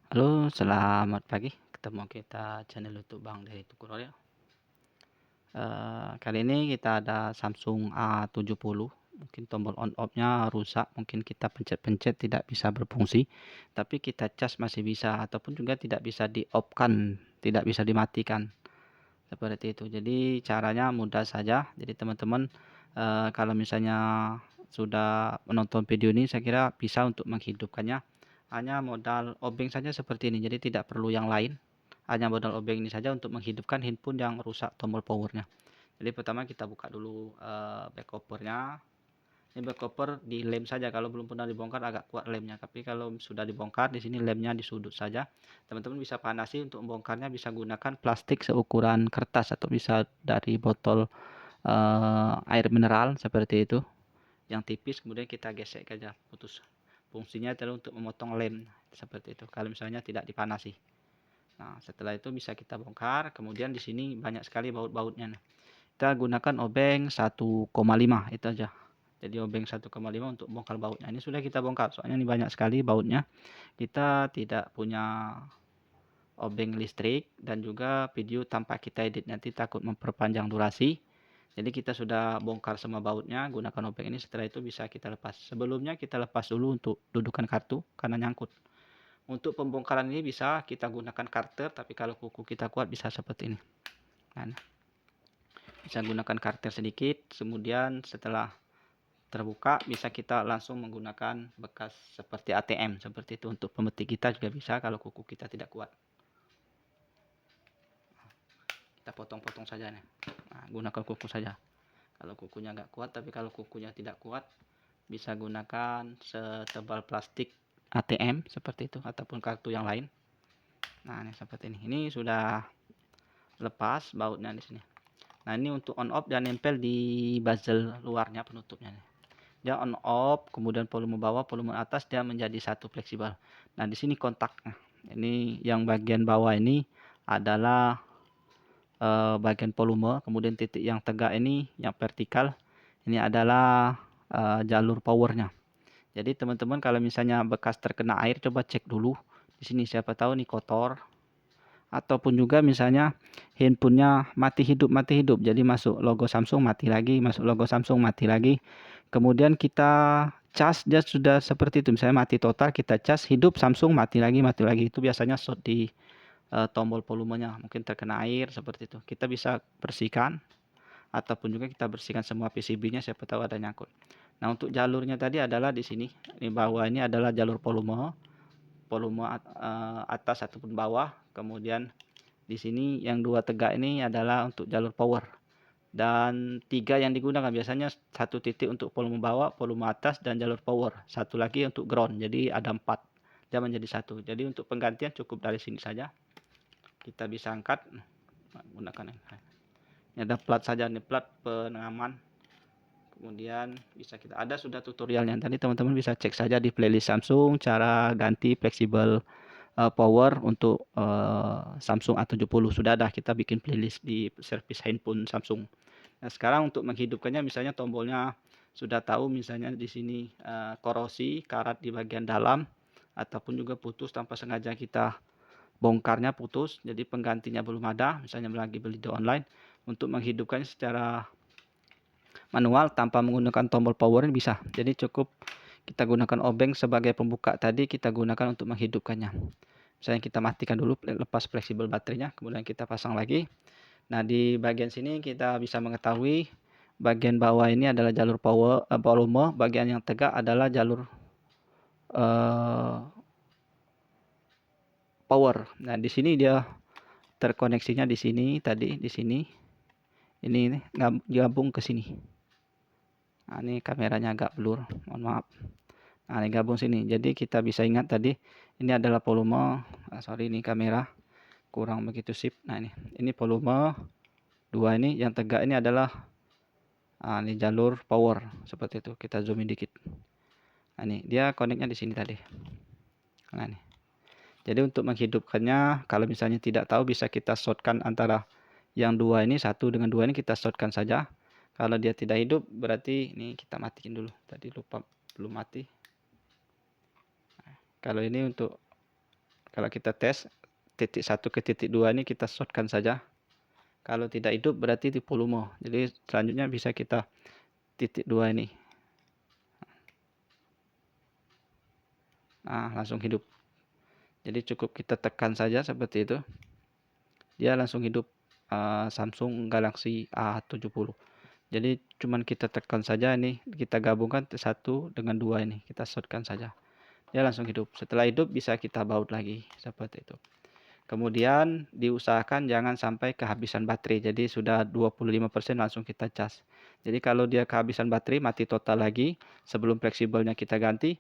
Halo, selamat pagi. Ketemu kita channel YouTube Bang dari Tukurorya. Kali ini kita ada Samsung A70. Mungkin tombol on off-nya rusak, mungkin kita pencet-pencet tidak bisa berfungsi, tapi kita cas masih bisa, ataupun juga tidak bisa di-off-kan, tidak bisa dimatikan. Seperti itu. Jadi caranya mudah saja. Jadi teman-teman, kalau misalnya sudah menonton video ini, saya kira bisa untuk menghidupkannya. Hanya modal obeng saja seperti ini. Jadi tidak perlu yang lain. Hanya modal obeng ini saja untuk menghidupkan handphone yang rusak tombol powernya. Jadi pertama kita buka dulu back covernya. Ini back cover di lem saja. Kalau belum pernah dibongkar agak kuat lemnya. Tapi kalau sudah dibongkar, di sini lemnya di sudut saja. Teman-teman bisa panasi untuk membongkarnya, bisa gunakan plastik seukuran kertas atau bisa dari botol air mineral seperti itu yang tipis, kemudian kita gesek saja putus. Fungsinya adalah untuk memotong lem seperti itu kalau misalnya tidak dipanasi. Nah, setelah itu bisa kita bongkar. Kemudian di sini banyak sekali baut-bautnya. Kita gunakan obeng 1,5 itu aja. Jadi obeng 1,5 untuk bongkar bautnya. Ini sudah kita bongkar, soalnya ini banyak sekali bautnya. Kita tidak punya obeng listrik dan juga video tanpa kita edit, nanti takut memperpanjang durasi. Jadi kita sudah bongkar semua bautnya, gunakan obeng ini. Setelah itu bisa kita lepas. Sebelumnya kita lepas dulu untuk dudukan kartu karena nyangkut. Untuk pembongkaran ini bisa kita gunakan karter, tapi kalau kuku kita kuat bisa seperti ini. Nah, bisa gunakan karter sedikit, kemudian setelah terbuka bisa kita langsung menggunakan bekas seperti ATM seperti itu. Untuk pemetik kita juga bisa kalau kuku kita tidak kuat. Kita potong-potong saja nih. Nah, gunakan kuku saja kalau kukunya nggak kuat. Tapi kalau kukunya tidak kuat, bisa gunakan setebal plastik ATM seperti itu ataupun kartu yang lain. Nah, ini seperti ini. Ini sudah lepas bautnya di sini. Nah, ini untuk on off dan nempel di bezel luarnya penutupnya nih. Dia on off, kemudian volume bawah, volume atas dia menjadi satu fleksibel. Nah, di sini kontaknya. Ini yang bagian bawah ini adalah bagian volume, kemudian titik yang tegak ini yang vertikal ini adalah jalur powernya. Jadi teman-teman kalau misalnya bekas terkena air, coba cek dulu di sini, siapa tahu nih kotor, ataupun juga misalnya handphonenya mati hidup, jadi masuk logo Samsung mati lagi, masuk logo Samsung mati lagi. Kemudian kita cas, dia sudah seperti itu, misalnya mati total, kita cas hidup, Samsung mati lagi, itu biasanya short di tombol volumenya, mungkin terkena air seperti itu. Kita bisa bersihkan, ataupun juga kita bersihkan semua PCB-nya, siapa tahu ada nyangkut. Nah, untuk jalurnya tadi adalah di sini. Di bawah ini adalah jalur volume, atas ataupun bawah. Kemudian di sini yang dua tegak ini adalah untuk jalur power. Dan tiga yang digunakan biasanya satu titik untuk volume bawah, volume atas, dan jalur power. Satu lagi untuk ground. Jadi ada 4. Dia menjadi satu. Jadi untuk penggantian cukup dari sini saja. Kita bisa angkat menggunakan ini. Ada plat saja nih, plat pengaman. Kemudian bisa kita ada sudah tutorialnya, tadi teman-teman bisa cek saja di playlist Samsung cara ganti fleksibel power untuk Samsung A70. Sudah ada kita bikin playlist di service handphone Samsung. Nah, sekarang untuk menghidupkannya, misalnya tombolnya sudah tahu, misalnya di sini korosi karat di bagian dalam, ataupun juga putus tanpa sengaja kita bongkarnya putus, jadi penggantinya belum ada, misalnya lagi beli di online. Untuk menghidupkannya secara manual tanpa menggunakan tombol power ini bisa. Jadi cukup kita gunakan obeng sebagai pembuka tadi, kita gunakan untuk menghidupkannya. Misalnya kita matikan dulu, lepas fleksibel baterainya, kemudian kita pasang lagi. Nah, di bagian sini kita bisa mengetahui bagian bawah ini adalah jalur volume, bagian yang tegak adalah jalur power. Nah, di sini dia terkoneksinya di sini tadi, di sini. Ini gabung ke sini. Nah, ini kameranya agak blur, mohon maaf. Nah, ini gabung sini. Jadi kita bisa ingat tadi ini adalah volume. Sorry, ini kamera kurang begitu sip. Nah, ini volume 2, ini yang tegak ini adalah ini jalur power seperti itu. Kita zoom in dikit. Nah, ini dia koneknya di sini tadi. Nah, ini. Jadi untuk menghidupkannya, kalau misalnya tidak tahu, bisa kita shortkan antara yang dua ini, satu dengan dua ini kita shortkan saja. Kalau dia tidak hidup, berarti ini kita matiin dulu. Tadi lupa belum mati. Nah, kalau ini untuk Kalau kita tes titik 1 ke titik 2 ini kita shortkan saja. Kalau tidak hidup berarti di volume. Jadi selanjutnya bisa kita titik 2 ini. Nah, langsung hidup. Jadi cukup kita tekan saja seperti itu. Dia langsung hidup Samsung Galaxy A70. Jadi cuman kita tekan saja ini, kita gabungkan satu dengan dua ini, kita shortkan saja. Dia langsung hidup. Setelah hidup bisa kita baut lagi seperti itu. Kemudian diusahakan jangan sampai kehabisan baterai. Jadi sudah 25% langsung kita cas. Jadi kalau dia kehabisan baterai, mati total lagi, sebelum fleksibelnya kita ganti,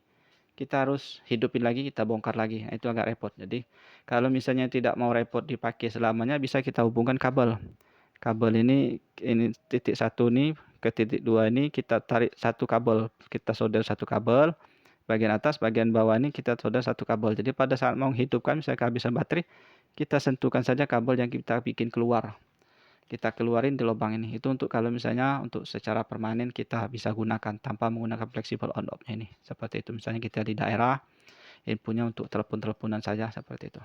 kita harus hidupin lagi, kita bongkar lagi. Nah, itu agak repot. Jadi kalau misalnya tidak mau repot dipakai selamanya, bisa kita hubungkan kabel. Kabel ini titik 1 nih ke titik 2 ini kita tarik satu kabel, kita solder satu kabel. Bagian atas, bagian bawah ini kita solder satu kabel. Jadi pada saat mau hidupkan, misalnya kehabisan baterai, kita sentuhkan saja kabel yang kita bikin keluar. Kita keluarin di lubang ini. Itu untuk kalau misalnya untuk secara permanen kita bisa gunakan tanpa menggunakan fleksibel on off-nya ini. Seperti itu. Misalnya kita di daerah, infonya untuk telepon-teleponan saja seperti itu.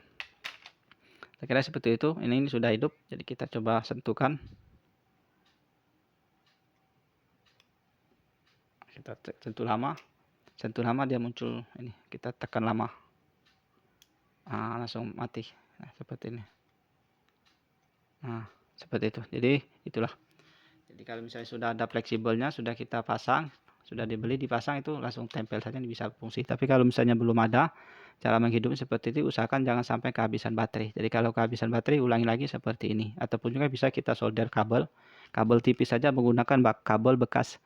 Saya kira seperti itu. Ini sudah hidup. Jadi kita coba sentuhkan. Kita sentuh lama dia muncul ini, kita tekan lama, langsung mati. Nah, seperti ini. Nah, seperti itu. Jadi itulah. Jadi kalau misalnya sudah ada fleksibelnya, sudah kita pasang, sudah dibeli dipasang, itu langsung tempel saja, bisa fungsi. Tapi kalau misalnya belum ada, cara menghidupnya seperti itu, usahakan jangan sampai kehabisan baterai. Jadi kalau kehabisan baterai, ulangi lagi seperti ini. Ataupun juga bisa kita solder kabel tipis saja menggunakan kabel bekas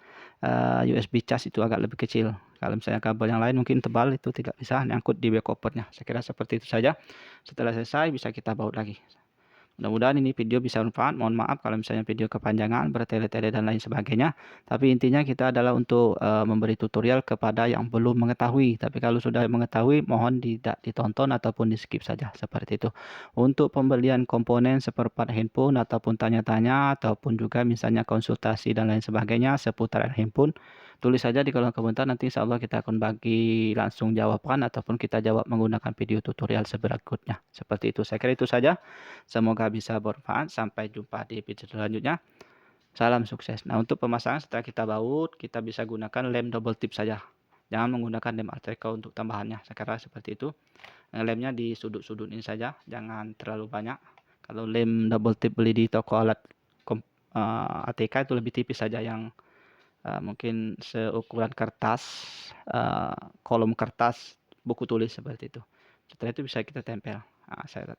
USB cas, itu agak lebih kecil. Kalau misalnya kabel yang lain mungkin tebal, itu tidak bisa nyangkut di back covernya. Saya kira seperti itu saja. Setelah selesai bisa kita baut lagi. Mudah-mudahan ini video bisa bermanfaat. Mohon maaf kalau misalnya video kepanjangan, bertele-tele dan lain sebagainya. Tapi intinya kita adalah untuk memberi tutorial kepada yang belum mengetahui. Tapi kalau sudah mengetahui, mohon tidak ditonton ataupun di skip saja. Seperti itu. Untuk pembelian komponen seperti handphone ataupun tanya-tanya ataupun juga misalnya konsultasi dan lain sebagainya seputar handphone, tulis saja di kolom komentar, nanti insya Allah kita akan bagi langsung jawaban ataupun kita jawab menggunakan video tutorial berikutnya. Seperti itu. Saya kira itu saja. Semoga bisa bermanfaat. Sampai jumpa di video selanjutnya. Salam sukses. Nah, untuk pemasangan setelah kita baut, kita bisa gunakan lem double tip saja. Jangan menggunakan lem Arteco untuk tambahannya. Saya kira seperti itu. Lemnya di sudut-sudut ini saja, jangan terlalu banyak. Kalau lem double tip beli di toko alat ATK itu lebih tipis saja, yang mungkin seukuran kertas, kolom kertas buku tulis seperti itu. Setelah itu bisa kita tempel. Saya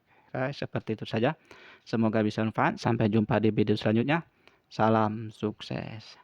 seperti itu saja. Semoga bisa bermanfaat. Sampai jumpa di video selanjutnya. Salam sukses.